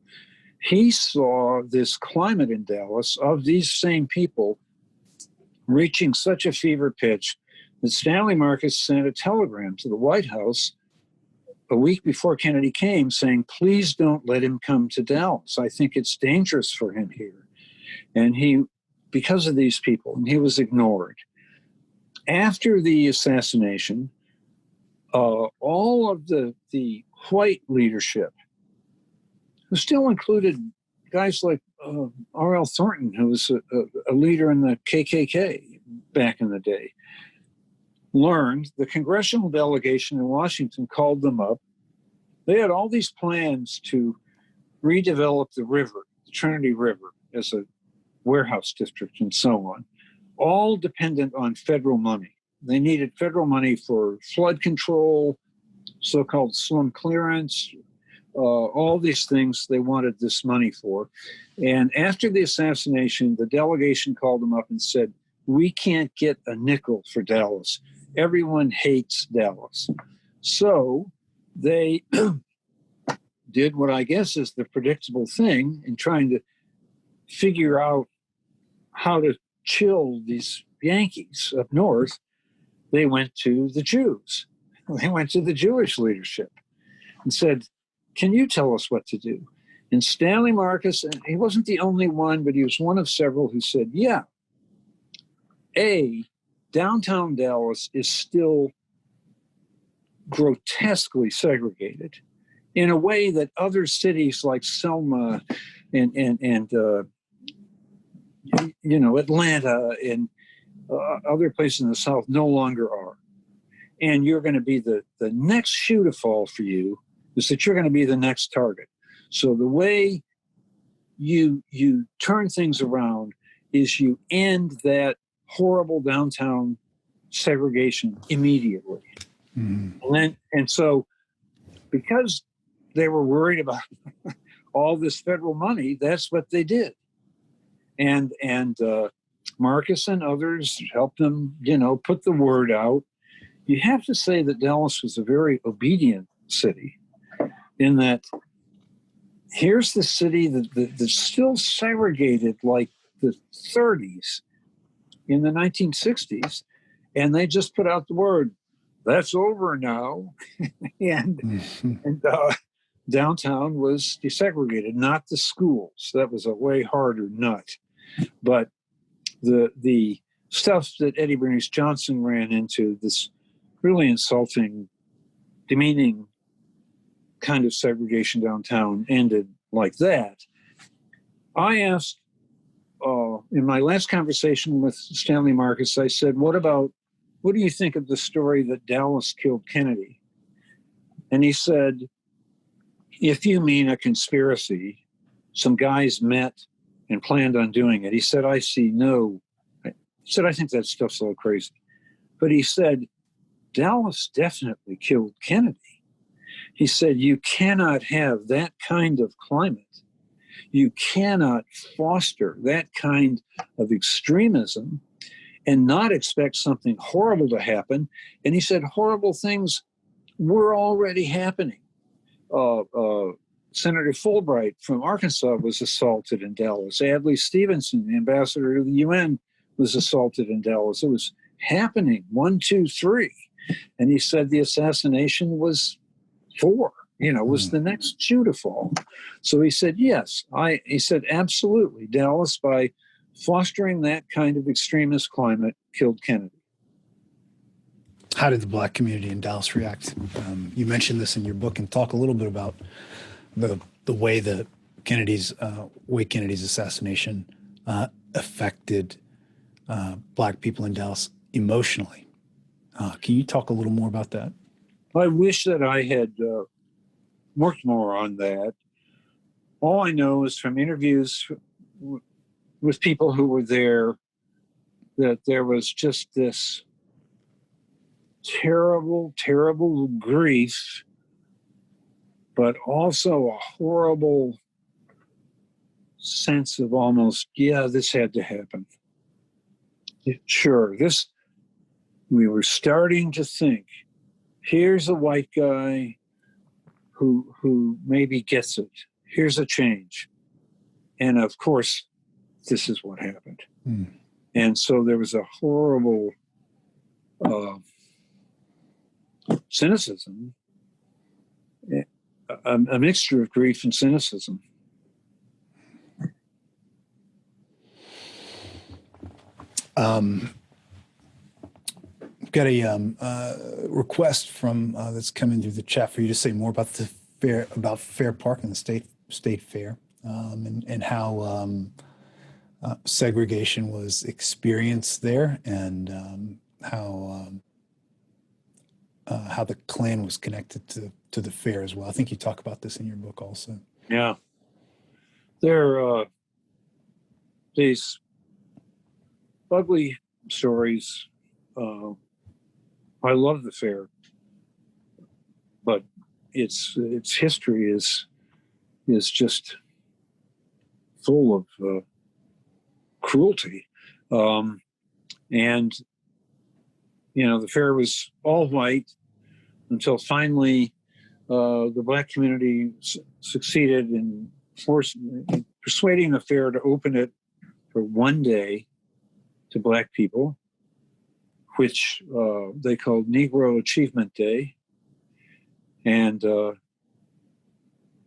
he saw this climate in Dallas of these same people reaching such a fever pitch that Stanley Marcus sent a telegram to the White House a week before Kennedy came saying, please don't let him come to Dallas. I think it's dangerous for him here. And because of these people, and he was ignored. After the assassination, all of the white leadership, who still included guys like R.L. Thornton, who was a leader in the KKK back in the day, learned the congressional delegation in Washington called them up. They had all these plans to redevelop the river, the Trinity River, as a warehouse district and so on, all dependent on federal money. They needed federal money for flood control, so-called slum clearance, all these things they wanted this money for. And after the assassination, the delegation called them up and said, we can't get a nickel for Dallas. Everyone hates Dallas. So they did what I guess is the predictable thing in trying to figure out how to chill these Yankees up north. They went to the Jews. They went to the Jewish leadership and said, can you tell us what to do? And Stanley Marcus, and he wasn't the only one, but he was one of several who said, yeah, downtown Dallas is still grotesquely segregated in a way that other cities like Selma and Atlanta and other places in the South no longer are. And you're going to be the next shoe to fall for you is that you're going to be the next target. So the way you turn things around is you end that horrible downtown segregation immediately. Mm-hmm. And so because they were worried about all this federal money, that's what they did. And Marcus and others helped them, put the word out. You have to say that Dallas was a very obedient city in that here's the city that's still segregated like the 30s in the 1960s, and they just put out the word, that's over now. and downtown was desegregated, not the schools. That was a way harder nut. But the stuff that Eddie Bernice Johnson ran into, this really insulting, demeaning kind of segregation downtown, ended like that. I asked, in my last conversation with Stanley Marcus, I said, what do you think of the story that Dallas killed Kennedy? And he said, if you mean a conspiracy, some guys met and planned on doing it. He said, I think that stuff's all crazy. But he said, Dallas definitely killed Kennedy. He said, you cannot have that kind of climate. You cannot foster that kind of extremism and not expect something horrible to happen. And he said horrible things were already happening. Senator Fulbright from Arkansas was assaulted in Dallas. Adlai Stevenson, the ambassador to the UN, was assaulted in Dallas. It was happening, 1, 2, 3. And he said the assassination was 4, was the next shoe to fall. So he said, yes, he said, absolutely. Dallas, by fostering that kind of extremist climate, killed Kennedy. How did the Black community in Dallas react? You mentioned this in your book, and talk a little bit about the way the Kennedy's assassination affected Black people in Dallas emotionally. Can you talk a little more about that? I wish that I had worked more on that. All I know is from interviews with people who were there that there was just this terrible, terrible grief, but also a horrible sense of almost, this had to happen. Sure, we were starting to think, here's a white guy who maybe gets it. Here's a change. And of course, this is what happened. And so there was a horrible cynicism, a mixture of grief and cynicism. I've got a request from that's coming through the chat for you to say more about the Fair Park and the state fair, and how segregation was experienced there, and how the Klan was connected to the fair as well. I think you talk about this in your book also. Yeah, there are these ugly stories. I love the fair, but its history is just full of cruelty. And the fair was all white until finally the Black community succeeded in persuading the fair to open it for one day to Black people, which they called Negro Achievement Day. And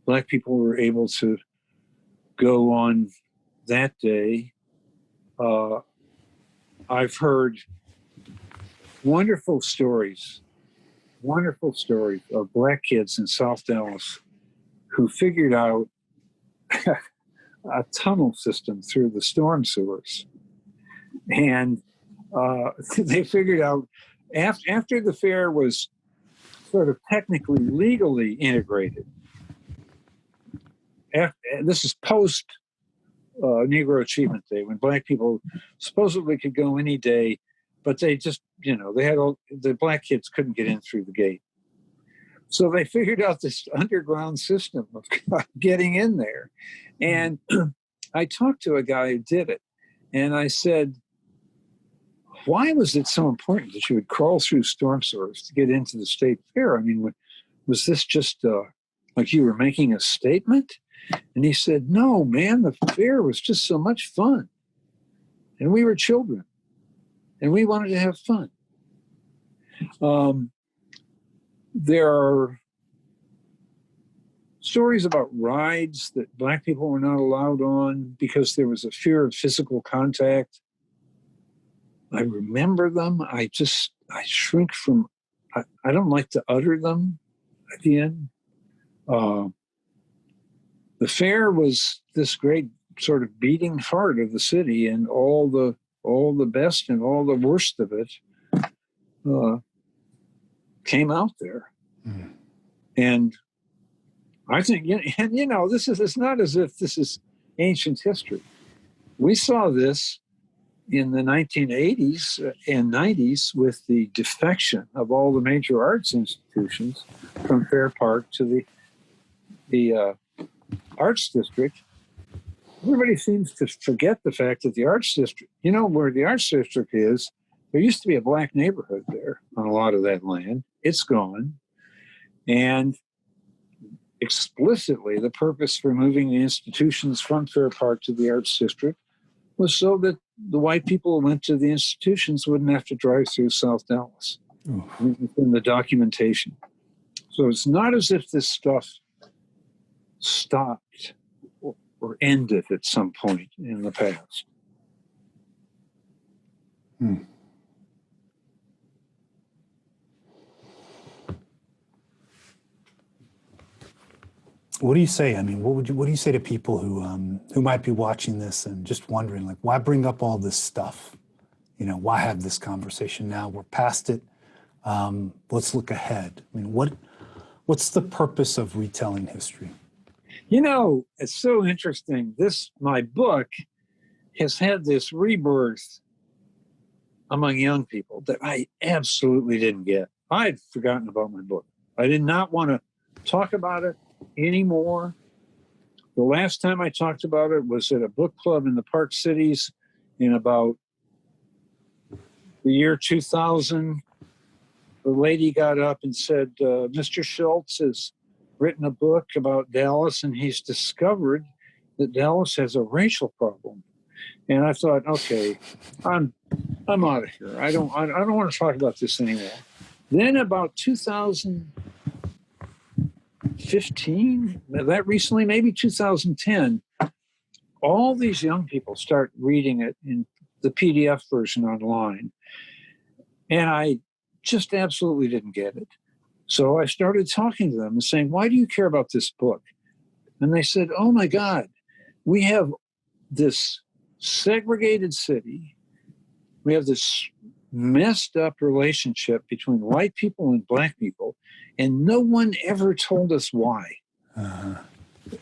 Black people were able to go on that day. I've heard wonderful stories of Black kids in South Dallas who figured out a tunnel system through the storm sewers. And they figured out after the fair was sort of technically legally integrated. This is post Negro Achievement Day, when Black people supposedly could go any day, but they just, the Black kids couldn't get in through the gate. So they figured out this underground system of getting in there. And I talked to a guy who did it, and I said, why was it so important that you would crawl through storm sewers to get into the state fair? I mean, was this just like you were making a statement? And he said, no, man, the fair was just so much fun. And we were children, and we wanted to have fun. There are stories about rides that Black people were not allowed on because there was a fear of physical contact. I remember them. I shrink from, I don't like to utter them again. The fair was this great sort of beating heart of the city, and all the best and all the worst of it came out there. Mm. And I think, it's not as if this is ancient history. We saw this in the 1980s and 90s with the defection of all the major arts institutions from Fair Park to the Arts District. everybody seems to forget the fact that the Arts District, where the Arts District is, there used to be a black neighborhood there on a lot of that land. It's gone. And explicitly, the purpose for moving the institutions from Fair Park to the Arts District was so that the white people who went to the institutions wouldn't have to drive through South Dallas. In the documentation. So it's not as if this stuff stopped or ended at some point in the past. What do you say? I mean, what do you say to people who might be watching this and just wondering, like, why bring up all this stuff? Why have this conversation now? We're past it. Let's look ahead. I mean, what's the purpose of retelling history? It's so interesting. My book has had this rebirth among young people that I absolutely didn't get. I had forgotten about my book. I did not want to talk about it anymore. The last time I talked about it was at a book club in the Park Cities in about the year 2000. The lady got up and said, Mr. Schutze has written a book about Dallas, and he's discovered that Dallas has a racial problem. And I thought, okay, I'm out of here. I don't want to talk about this anymore. Then about 2015, that recently, maybe 2010, all these young people start reading it in the PDF version online. And I just absolutely didn't get it. So I started talking to them and saying, why do you care about this book? And they said, oh my God, we have this segregated city. We have this messed up relationship between white people and black people, and no one ever told us why.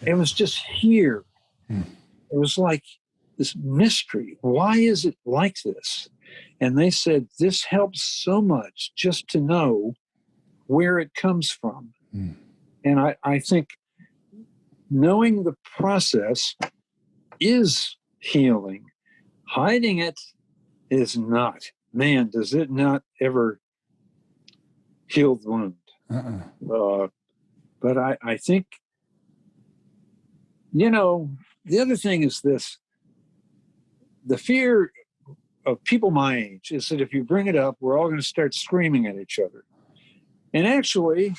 It was just here. It was like this mystery. Why is it like this? And they said, this helps so much just to know where it comes from. And I think knowing the process is healing. Hiding it is not. Man, does it not ever heal the wound. But I think, the other thing is this. The fear of people my age is that if you bring it up, we're all going to start screaming at each other. And actually,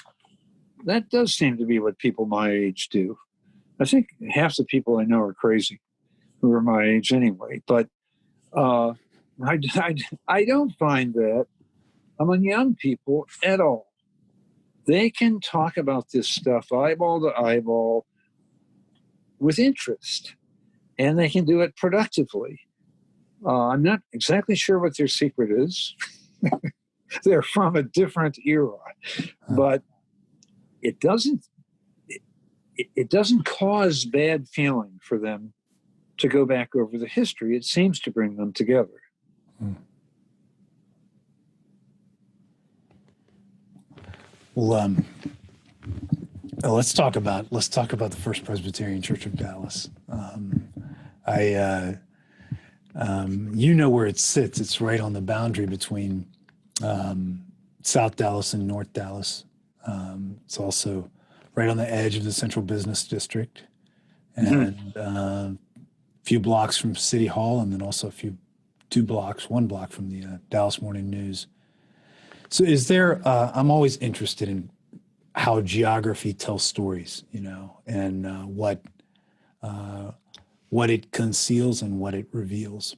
that does seem to be what people my age do. I think half the people I know are crazy who are my age anyway. But I don't find that among young people at all. They can talk about this stuff eyeball to eyeball with interest, and they can do it productively. I'm not exactly sure what their secret is. They're from a different era, but it doesn't cause bad feeling for them to go back over the history. It seems to bring them together. Well, let's talk about the First Presbyterian Church of Dallas. You know where it sits. It's right on the boundary between South Dallas and North Dallas. It's also right on the edge of the Central Business District, and a few blocks from City Hall, and then also one block from the Dallas Morning News. So is there, I'm always interested in how geography tells stories, and what it conceals and what it reveals.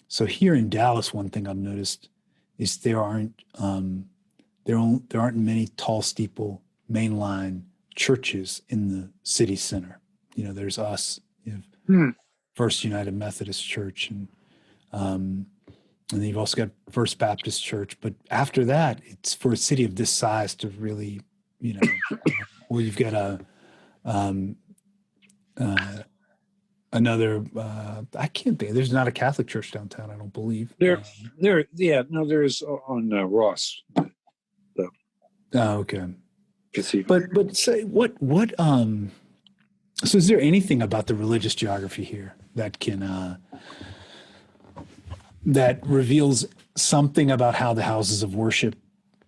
So here in Dallas, one thing I've noticed is there aren't many tall steeple mainline churches in the city center. There's us, First United Methodist Church, and then you've also got First Baptist Church. But after that, it's for a city of this size to really, well, you've got another. I can't think. There's not a Catholic church downtown. I don't believe. There is on Ross. Oh, okay. Cathedral. But say what So is there anything about the religious geography here that can that reveals something about how the houses of worship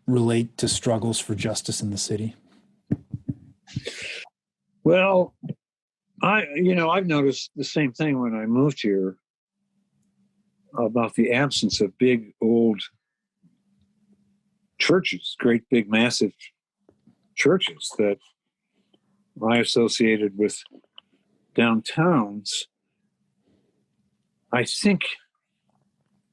relate to struggles for justice in the city? Well, I've noticed the same thing when I moved here about the absence of big old churches, great big massive churches that I associated with downtowns. I think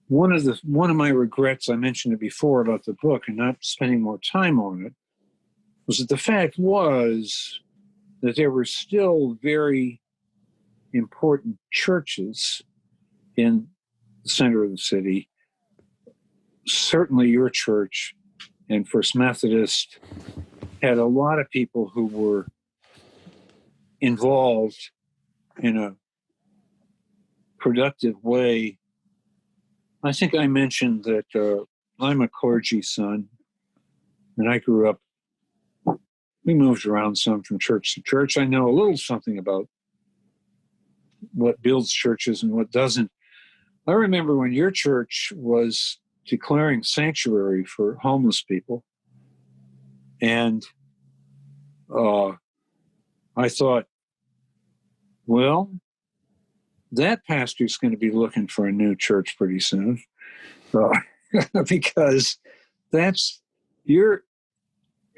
one of my regrets, I mentioned it before about the book and not spending more time on it, was that the fact was that there were still very important churches in the center of the city. Certainly your church and First Methodist had a lot of people who were involved in a productive way. I think I mentioned that I'm a clergy son, and I grew up, we moved around some from church to church. I know a little something about what builds churches and what doesn't. I remember when your church was declaring sanctuary for homeless people, and I thought, well, that pastor's going to be looking for a new church pretty soon, because that's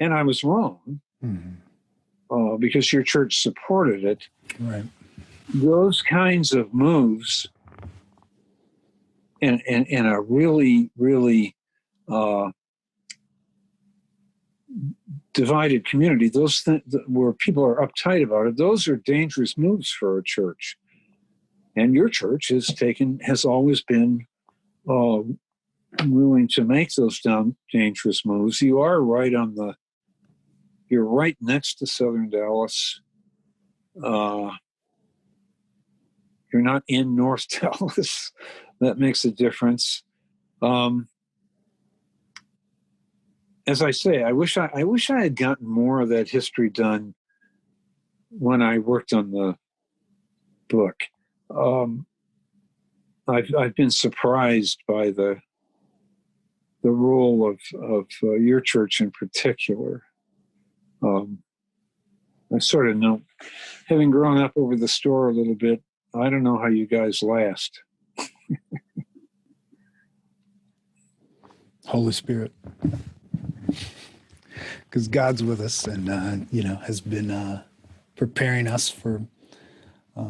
and I was wrong, because your church supported it. Right. Those kinds of moves in a really, really divided community, those where people are uptight about it, those are dangerous moves for a church. And your church has always been willing to make those dangerous moves. You're right next to Southern Dallas. You're not in North Dallas. That makes a difference. As I say, I wish I had gotten more of that history done when I worked on the book. I've been surprised by the role of your church in particular. I sort of know, having grown up over the store a little bit, I don't know how you guys last. Holy Spirit. Because God's with us and, has been preparing us for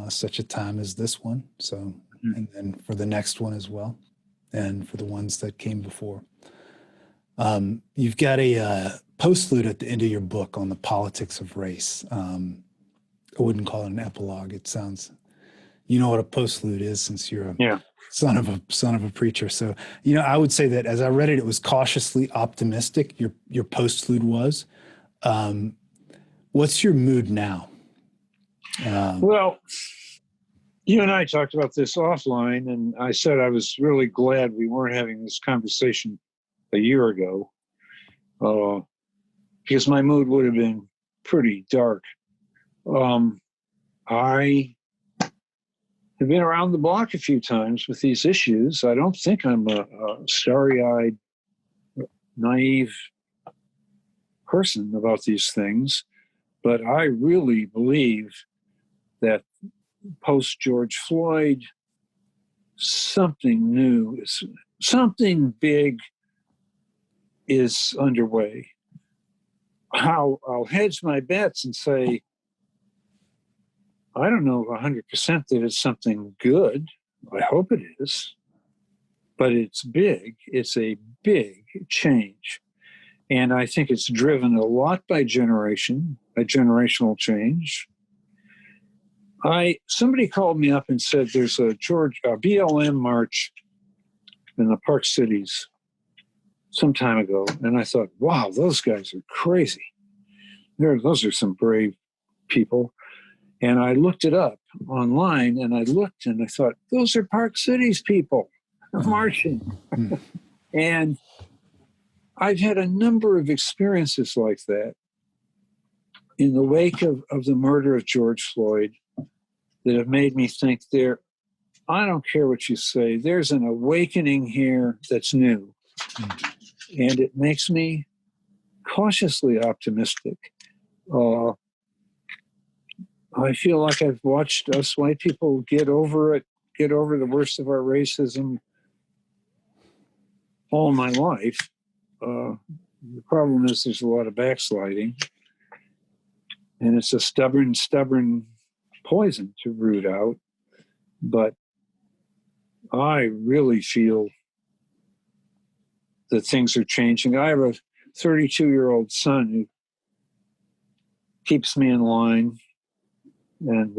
such a time as this one. So, and then for the next one as well, and for the ones that came before. You've got a postlude at the end of your book on the politics of race. I wouldn't call it an epilogue. It sounds, you know what a postlude is, since you're a son of a preacher. So, I would say that as I read it, it was cautiously optimistic. Your postlude was. What's your mood now? Well, you and I talked about this offline, and I said I was really glad we weren't having this conversation a year ago, because my mood would have been pretty dark. I have been around the block a few times with these issues. I don't think I'm a starry-eyed, naive person about these things, but I really believe that post-George Floyd, something new, something big is underway. I'll hedge my bets and say, I don't know 100% that it's something good. I hope it is. But it's big. It's a big change. And I think it's driven a lot by generational change. Somebody called me up and said there's a BLM march in the Park Cities some time ago. And I thought, wow, those guys are crazy. Those are some brave people. And I looked it up online, and I looked and I thought, those are Park Cities people marching. And I've had a number of experiences like that. in the wake of the murder of George Floyd that have made me think I don't care what you say, there's an awakening here that's new. And it makes me cautiously optimistic. I feel like I've watched us white people get over the worst of our racism all my life. The problem is there's a lot of backsliding, and it's a stubborn poison to root out. But I really feel that things are changing. I have a 32-year-old son who keeps me in line, and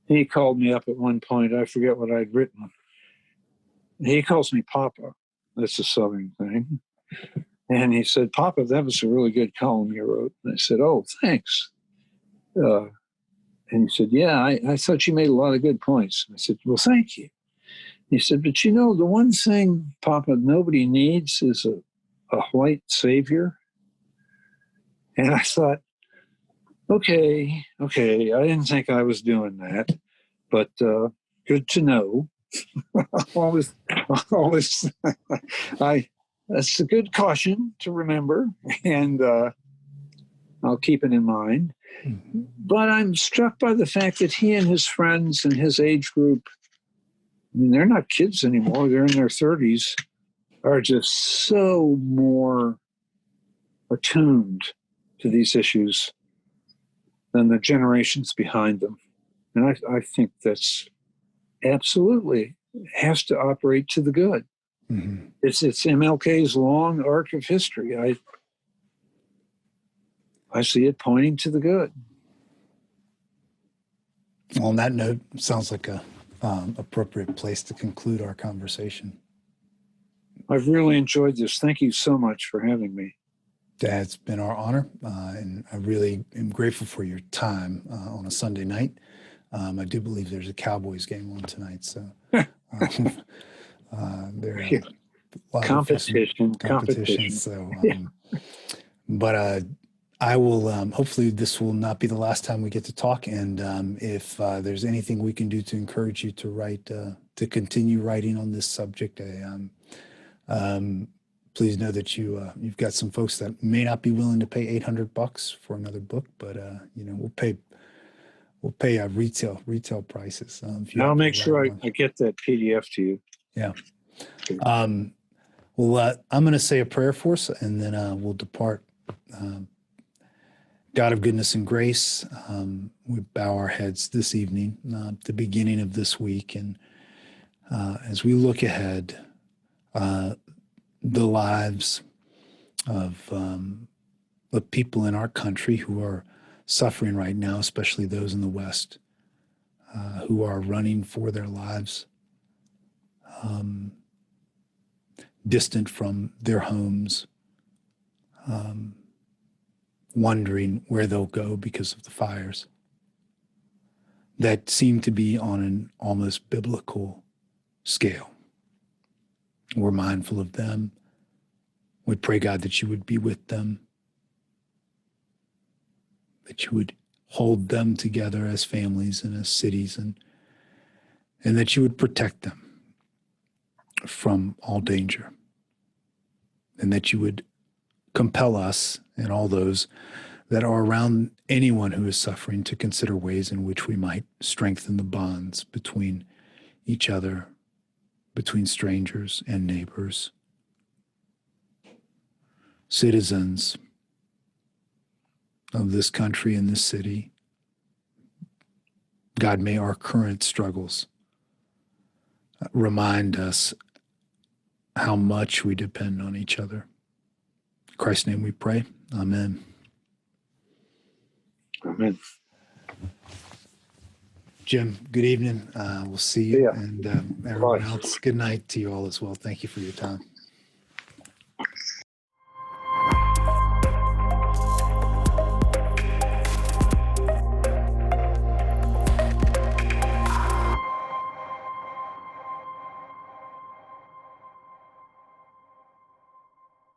he called me up at one point. I forget what I'd written. He calls me Papa. That's a Southern thing. And he said, "Papa, that was a really good column you wrote." And I said, "Oh, thanks." And he said, "Yeah, I thought you made a lot of good points." And I said, "Well, thank you." He said, "But you know, the one thing, Papa, nobody needs is a white savior." And I thought, okay, I didn't think I was doing that, but good to know. always, that's a good caution to remember, and I'll keep it in mind. But I'm struck by the fact that he and his friends and his age group, I mean, they're not kids anymore, they're in their 30s, are just so more attuned to these issues than the generations behind them. And I think that's absolutely has to operate to the good. Mm-hmm. It's MLK's long arc of history. I see it pointing to the good. On that note, sounds like a appropriate place to conclude our conversation. I've really enjoyed this. Thank you so much for having me. It's been our honor, and I really am grateful for your time on a Sunday night. I do believe there's a Cowboys game on tonight, so there's a lot competition. So, but I will. Hopefully, this will not be the last time we get to talk. And if there's anything we can do to encourage you to write, to continue writing on this subject, please know that you've got some folks that may not be willing to pay $800 for another book, but we'll pay retail prices. I'll make sure I get that PDF to you. Yeah. Well, I'm going to say a prayer for us, and then we'll depart. God of goodness and grace, we bow our heads this evening, the beginning of this week, and as we look ahead, the lives of people in our country who are suffering right now, especially those in the West, who are running for their lives, distant from their homes, wondering where they'll go because of the fires that seem to be on an almost biblical scale. We're mindful of them. We pray, God, that you would be with them, that you would hold them together as families and as cities, and that you would protect them from all danger, and that you would compel us and all those that are around anyone who is suffering to consider ways in which we might strengthen the bonds between each other, between strangers and neighbors, citizens of this country and this city. God, may our current struggles remind us how much we depend on each other. In Christ's name we pray. Amen. Amen. Jim, good evening. We'll see you. Yeah. And everyone else, good night to you all as well. Thank you for your time.